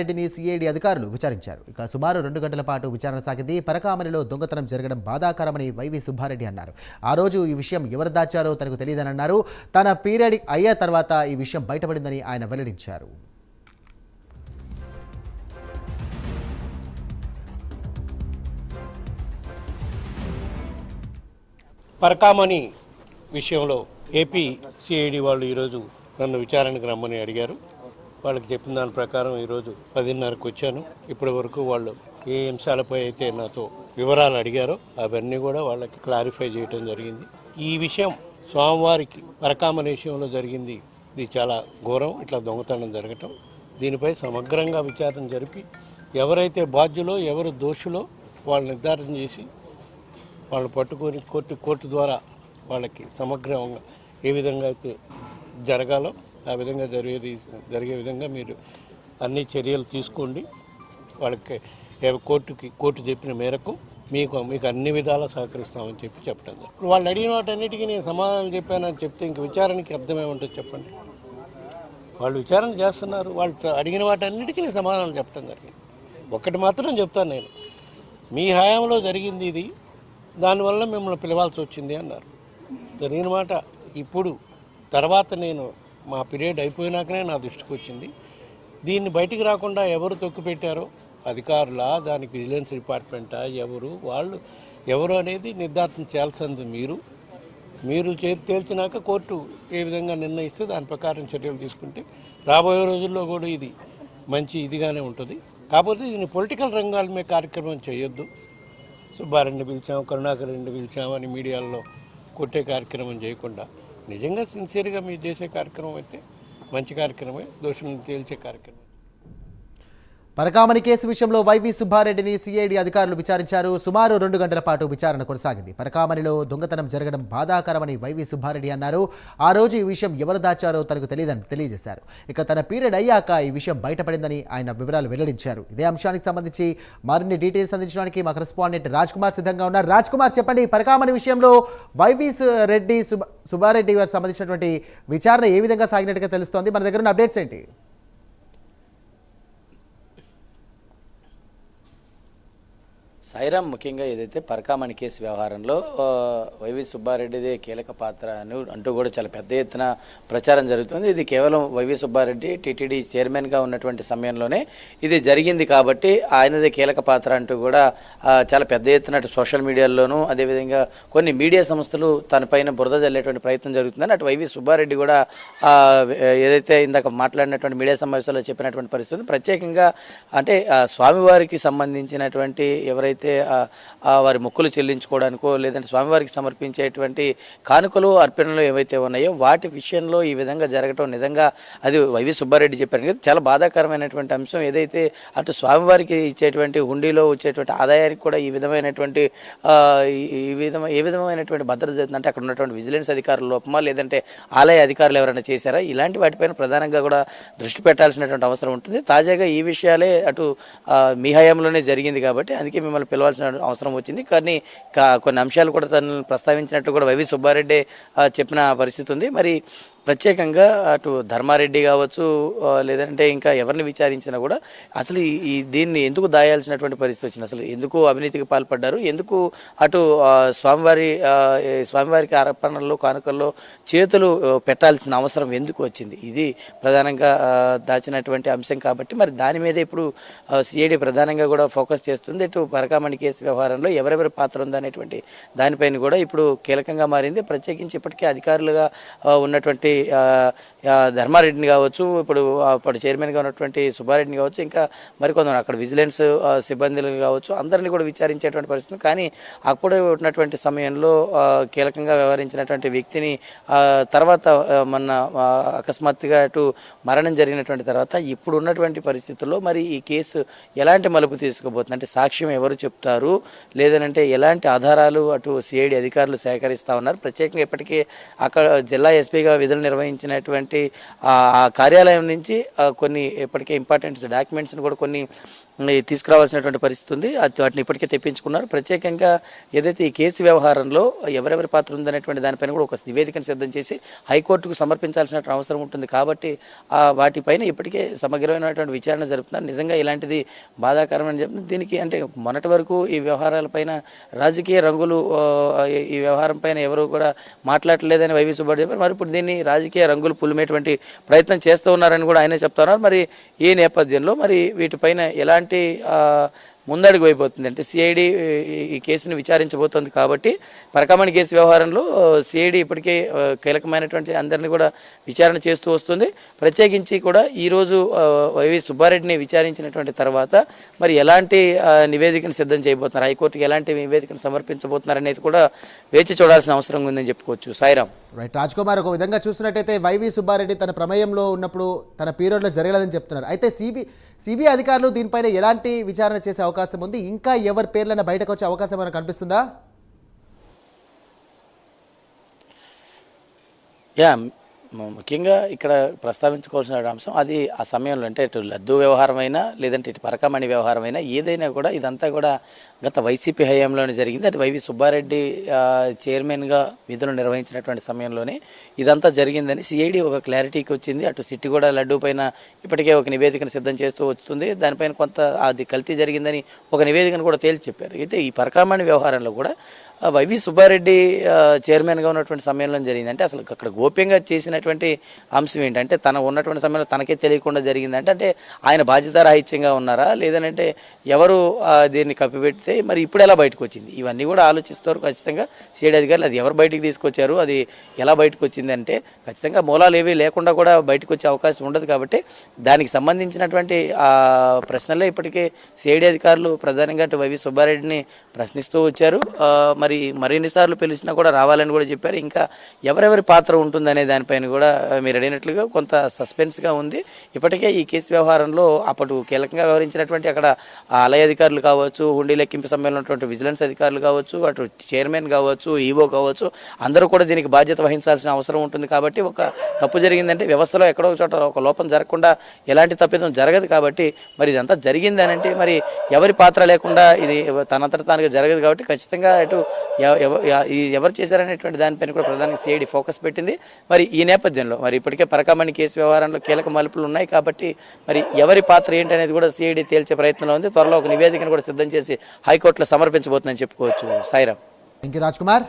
రెడ్డిని సిఐడి అధికారులు విచారించారు. ఇక సుమారు 2 గంటల పాటు విచారణ సాగింది. పరకామణిలో దొంగతనం జరగడం బాధాకరమని వైవి సుబ్బారెడ్డి అన్నారు. ఆ రోజు ఈ విషయం ఎవరు దాచారో తనకు తెలియదని అన్నారు. తన పీరియడ్ అయ్యే తర్వాత ఈ విషయం బయటపడిందని ఆయన వెల్లడించారు. పరకామణి విషయంలో ఏపీ సిఐడి వాళ్ళు ఈరోజు నన్ను విచారణకు రమ్మని అడిగారు. వాళ్ళకి చెప్పిన దాని ప్రకారం ఈరోజు 10:30కు వచ్చాను. ఇప్పటి వరకు వాళ్ళు ఏ అంశాలపై అయితే నాతో వివరాలు అడిగారో అవన్నీ కూడా వాళ్ళకి క్లారిఫై చేయడం జరిగింది. ఈ విషయం స్వామివారికి పరకామణి విషయంలో జరిగింది. ఇది చాలా ఘోరం, ఇట్లా దొంగతనం జరగటం. దీనిపై సమగ్రంగా విచారణ జరిపి ఎవరైతే బాధ్యులో ఎవరు దోషులో వాళ్ళు నిర్ధారణ చేసి వాళ్ళు పట్టుకొని కోర్టు ద్వారా వాళ్ళకి సమగ్రంగా ఏ విధంగా అయితే జరగాలో ఆ విధంగా జరిగే విధంగా మీరు అన్ని చర్యలు తీసుకోండి. వాళ్ళకి కోర్టు చెప్పిన మేరకు మీకు అన్ని విధాలా సహకరిస్తామని చెప్పడం జరిగింది. ఇప్పుడు వాళ్ళు అడిగిన వాటన్నిటికీ నేను సమాధానం చెప్పానని చెప్తే ఇంక విచారణకి అర్థమేముంటుంది చెప్పండి. వాళ్ళు విచారణ చేస్తున్నారు, వాళ్ళు అడిగిన వాటన్నిటికీ నేను సమాధానం చెప్పడం జరిగింది. ఒక్కటి మాత్రం చెప్తాను, నేను మీ హయాంలో జరిగింది ఇది, దానివల్ల మిమ్మల్ని పిలవాల్సి వచ్చింది అన్నారు. జరిగిన మాట ఇప్పుడు తర్వాత నేను మా పీరియడ్ అయిపోయినాకనే నా దృష్టికి వచ్చింది. దీన్ని బయటికి రాకుండా ఎవరు తొక్కిపెట్టారో, అధికారులా, దానికి విజిలెన్స్ డిపార్ట్మెంటా, వాళ్ళు ఎవరు అనేది నిర్ధారణ చేయాల్సింది మీరు తేల్చినాక కోర్టు ఏ విధంగా నిర్ణయిస్తే దాని ప్రకారం చర్యలు తీసుకుంటే రాబోయే రోజుల్లో కూడా ఇది మంచి ఇదిగానే ఉంటుంది. కాకపోతే దీన్ని పొలిటికల్ రంగాల మీద కార్యక్రమం చేయొద్దు. సుబ్బారెడ్డిని పిలిచాము, కరుణాకర్ రెడ్డిని పిలిచామని మీడియాల్లో కొట్టే కార్యక్రమం చేయకుండా నిజంగా సిన్సియర్గా మీరు చేసే కార్యక్రమం అయితే మంచి కార్యక్రమే, దోషులను తేల్చే కార్యక్రమం. పరకామణి కేసు విషయంలో వైవి సుబ్బారెడ్డిని సిఐడి అధికారులు విచారించారు. సుమారు 2 గంటల పాటు విచారణ కొనసాగింది. పరకామణిలో దొంగతనం జరగడం బాధాకరమని వైవి సుబ్బారెడ్డి అన్నారు. ఆ రోజు ఈ విషయం ఎవరు దాచారో తనకు తెలియదని తెలియజేశారు. ఇక తన పీరియడ్ అయ్యాక ఈ విషయం బయటపడిందని ఆయన వివరాలు వెల్లడించారు. ఇదే అంశానికి సంబంధించి మరిన్ని డీటెయిల్స్ అందించడానికి మా కరెస్పాండెంట్ రాజ్ కుమార్ సిద్ధంగా ఉన్నారు. రాజ్ కుమార్, చెప్పండి, పరకామణి విషయంలో వైవి సుబ్బారెడ్డి గారికి సంబంధించినటువంటి విచారణ ఏ విధంగా సాగినట్టుగా తెలుస్తోంది? మన దగ్గర ఉన్న అప్డేట్స్ ఏంటి? సాయిరామ్, ముఖ్యంగా ఏదైతే పరకామణి కేసు వ్యవహారంలో వైవి సుబ్బారెడ్డిదే కీలక పాత్ర అంటూ కూడా చాలా పెద్ద ఎత్తున ప్రచారం జరుగుతుంది. ఇది కేవలం వైవి సుబ్బారెడ్డి టీటీడీ చైర్మన్గా ఉన్నటువంటి సమయంలోనే ఇది జరిగింది కాబట్టి ఆయనదే కీలక పాత్ర అంటూ కూడా చాలా పెద్ద ఎత్తున సోషల్ మీడియాల్లోనూ అదేవిధంగా కొన్ని మీడియా సంస్థలు తన పైన బురద జల్లేటువంటి ప్రయత్నం జరుగుతుందని అటు వైవి సుబ్బారెడ్డి కూడా ఏదైతే ఇందాక మాట్లాడినటువంటి మీడియా సమావేశాల్లో చెప్పినటువంటి పరిస్థితి, ప్రత్యేకంగా అంటే స్వామివారికి సంబంధించినటువంటి ఎవరైతే వారి మొక్కులు చెల్లించుకోవడానికో లేదంటే స్వామివారికి సమర్పించేటువంటి కానుకలు అర్పణలు ఏవైతే ఉన్నాయో వాటి విషయంలో ఈ విధంగా జరగటం నిజంగా అది వైవి సుబ్బారెడ్డి చెప్పారు కదా, చాలా బాధాకరమైనటువంటి అంశం. ఏదైతే అటు స్వామివారికి ఇచ్చేటువంటి హుండీలో వచ్చేటువంటి ఆదాయానికి కూడా ఈ విధమైనటువంటి ఏ విధమైనటువంటి భద్రత జరుగుతుంది అంటే అక్కడ ఉన్నటువంటి విజిలెన్స్ అధికారుల లోపమా లేదంటే ఆలయ అధికారులు ఎవరైనా చేశారా, ఇలాంటి వాటిపైన ప్రధానంగా కూడా దృష్టి పెట్టాల్సినటువంటి అవసరం ఉంటుంది. తాజాగా ఈ విషయాలే అటు మీ హయాంలోనే జరిగింది కాబట్టి అందుకే మిమ్మల్ని పిలవాల్సిన అవసరం వచ్చింది. కానీ కొన్ని అంశాలు కూడా తను ప్రస్తావించినట్టు కూడా వైవి సుబ్బారెడ్డి చెప్పిన పరిస్థితి ఉంది. మరి ప్రత్యేకంగా అటు ధర్మారెడ్డి కావచ్చు లేదంటే ఇంకా ఎవరిని విచారించినా కూడా అసలు దీన్ని ఎందుకు దాయాల్సినటువంటి పరిస్థితి వచ్చింది, అసలు ఎందుకు అవినీతికి పాల్పడ్డారు, ఎందుకు అటు స్వామివారికి అర్పణల్లో కానుకల్లో చేతులు పెట్టాల్సిన అవసరం ఎందుకు వచ్చింది, ఇది ప్రధానంగా దాచినటువంటి అంశం. కాబట్టి మరి దాని మీద ఇప్పుడు సిఐడి ప్రధానంగా కూడా ఫోకస్ చేస్తుంది. ఇటు పరకామణి కేసు వ్యవహారంలో ఎవరెవరి పాత్ర ఉందనేటువంటి దానిపైన కూడా ఇప్పుడు కీలకంగా మారింది. ప్రత్యేకించి ఇప్పటికే అధికారులుగా ఉన్నటువంటి ధర్మారెడ్డిని కావచ్చు, ఇప్పుడు చైర్మన్గా ఉన్నటువంటి సుబ్బారెడ్డిని కావచ్చు, ఇంకా మరికొందరు అక్కడ విజిలెన్స్ సిబ్బందులు కావచ్చు, అందరినీ కూడా విచారించేటువంటి పరిస్థితి. కానీ అప్పుడే ఉన్నటువంటి సమయంలో కీలకంగా వ్యవహరించినటువంటి వ్యక్తిని తర్వాత మొన్న అకస్మాత్తుగా అటు మరణం జరిగినటువంటి తర్వాత ఇప్పుడు ఉన్నటువంటి పరిస్థితుల్లో మరి ఈ కేసు ఎలాంటి మలుపు తీసుకోబోతుంది, అంటే సాక్ష్యం ఎవరు చెప్తారు, లేదనంటే ఎలాంటి ఆధారాలు అటు సిఐడి అధికారులు సేకరిస్తూ ఉన్నారు. ప్రత్యేకంగా ఇప్పటికే అక్కడ జిల్లా ఎస్పీగా విధులు నిర్వహించినటువంటి ఆ కార్యాలయం నుంచి కొన్ని ఇప్పటికే ఇంపార్టెంట్ డాక్యుమెంట్స్ని కూడా కొన్ని తీసుకురావాల్సినటువంటి పరిస్థితి ఉంది. వాటిని ఇప్పటికే తెప్పించుకున్నారు. ప్రత్యేకంగా ఏదైతే ఈ కేసు వ్యవహారంలో ఎవరెవరి పాత్ర ఉందనేటువంటి దానిపైన కూడా ఒక నివేదికను సిద్ధం చేసి హైకోర్టుకు సమర్పించాల్సిన అవసరం ఉంటుంది. కాబట్టి వాటిపైన ఇప్పటికే సమగ్రమైనటువంటి విచారణ జరుపుతున్నారు. నిజంగా ఇలాంటిది బాధాకరమని చెప్తుంది. దీనికి అంటే మొన్నటి వరకు ఈ వ్యవహారాలపైన రాజకీయ రంగులు ఈ వ్యవహారం పైన ఎవరు కూడా మాట్లాడలేదని వైవి సుబ్బారెడ్డి చెప్పారు. మరి ఇప్పుడు దీన్ని రాజకీయ రంగులు పులిమేటువంటి ప్రయత్నం చేస్తూ ఉన్నారని కూడా ఆయనే చెప్తున్నారు. మరి ఈ నేపథ్యంలో మరి వీటిపైన ఎలాంటి ముందడుగు అయిపోతుంది అంటే సిఐడి ఈ కేసును విచారించబోతోంది. కాబట్టి పరకామణి కేసు వ్యవహారంలో సిఐడి ఇప్పటికే కీలకమైనటువంటి అందరినీ కూడా విచారణ చేస్తూ వస్తుంది. ప్రత్యేకించి కూడా ఈరోజు వైవి సుబ్బారెడ్డిని విచారించినటువంటి తర్వాత మరి ఎలాంటి నివేదికను సిద్ధం చేయబోతున్నారు, హైకోర్టుకి ఎలాంటి నివేదికను సమర్పించబోతున్నారు అనేది కూడా వేచి చూడాల్సిన అవసరం ఉందని చెప్పుకోవచ్చు. సాయిరామ్. రైట్ రాజ్ కుమార్, ఒక విధంగా చూసినట్టయితే వైవి సుబ్బారెడ్డి తన ప్రమేయంలో ఉన్నప్పుడు తన పీరియడ్లో జరగలేదని చెప్తున్నారు. అయితే సిబిఐ అధికారులు దీనిపైన ఎలాంటి విచారణ చేసే అవకాశం ఉంది? ఇంకా ఎవరి పేర్లైనా బయటకు వచ్చే అవకాశం మనకు కనిపిస్తుందా? ముఖ్యంగా ఇక్కడ ప్రస్తావించుకోవాల్సిన అంశం అది ఆ సమయంలో అంటే ఇటు లడ్డు వ్యవహారమైనా లేదంటే ఇటు పరకామణి వ్యవహారమైనా ఏదైనా కూడా ఇదంతా కూడా గత వైసీపీ హయాంలోనే జరిగింది. అది వైవి సుబ్బారెడ్డి చైర్మన్గా విధులు నిర్వహించినటువంటి సమయంలోనే ఇదంతా జరిగిందని సిఐడి ఒక క్లారిటీకి వచ్చింది. అటు సిట్టి కూడా లడ్డు పైన ఇప్పటికే ఒక నివేదికను సిద్ధం చేస్తూ వస్తుంది. దానిపైన కొంత అది కల్తీ జరిగిందని ఒక నివేదికను కూడా తేల్చి చెప్పారు. అయితే ఈ పరకామణి వ్యవహారంలో కూడా వైవి సుబ్బారెడ్డి చైర్మన్గా ఉన్నటువంటి సమయంలో జరిగింది. అంటే అసలు అక్కడ గోప్యంగా చేసినటువంటి అంశం ఏంటంటే తన ఉన్నటువంటి సమయంలో తనకే తెలియకుండా జరిగిందంటే అంటే ఆయన బాధ్యతారాహిత్యంగా ఉన్నారా లేదంటే ఎవరు దీన్ని కప్పిపెడితే మరి ఇప్పుడు ఎలా బయటకు వచ్చింది? ఇవన్నీ కూడా ఆలోచిస్తారు ఖచ్చితంగా సిఐడి అధికారులు. అది ఎవరు బయటికి తీసుకొచ్చారు, అది ఎలా బయటకు వచ్చింది అంటే ఖచ్చితంగా మూలాలు ఏవి లేకుండా కూడా బయటకు వచ్చే అవకాశం ఉండదు. కాబట్టి దానికి సంబంధించినటువంటి ప్రశ్నలే ఇప్పటికే సిఐడి అధికారులు ప్రధానంగా వైవి సుబ్బారెడ్డిని ప్రశ్నిస్తూ వచ్చారు. మరిన్నిసార్లు పిలిచినా కూడా రావాలని కూడా చెప్పారు. ఇంకా ఎవరెవరి పాత్ర ఉంటుందనే దానిపైన కూడా మీరు అడిగినట్లుగా కొంత సస్పెన్స్గా ఉంది. ఇప్పటికే ఈ కేసు వ్యవహారంలో అప్పుడు కీలకంగా వ్యవహరించినటువంటి అక్కడ ఆలయ అధికారులు కావచ్చు, హుండీ లెక్కింపు సమ్మేళనం ఉన్నటువంటి విజిలెన్స్ అధికారులు కావచ్చు, అటు చైర్మన్ కావచ్చు, ఈవో కావచ్చు, అందరూ కూడా దీనికి బాధ్యత వహించాల్సిన అవసరం ఉంటుంది. కాబట్టి ఒక తప్పు జరిగిందంటే వ్యవస్థలో ఎక్కడో చోట ఒక లోపం జరగకుండా ఎలాంటి తప్పిదం జరగదు. కాబట్టి మరి ఇదంతా జరిగింది అని అంటే మరి ఎవరి పాత్ర లేకుండా ఇది తనంతట తానుగా జరగదు. కాబట్టి ఖచ్చితంగా ఇటు ఎవరు చేశారనేటువంటి దానిపైన కూడా ప్రధానంగా సిఐడి ఫోకస్ పెట్టింది. మరి ఈ నేపథ్యంలో మరి ఇప్పటికే పరకామణి కేసు వ్యవహారంలో కీలక మలుపులు ఉన్నాయి. కాబట్టి మరి ఎవరి పాత్ర ఏంటనేది కూడా సిఐడి తేల్చే ప్రయత్నంలో ఉంది. త్వరలో ఒక నివేదికను కూడా సిద్ధం చేసి హైకోర్టులో సమర్పించబోతుందని చెప్పుకోవచ్చు. సాయిరామ్. రాజ్ కుమార్.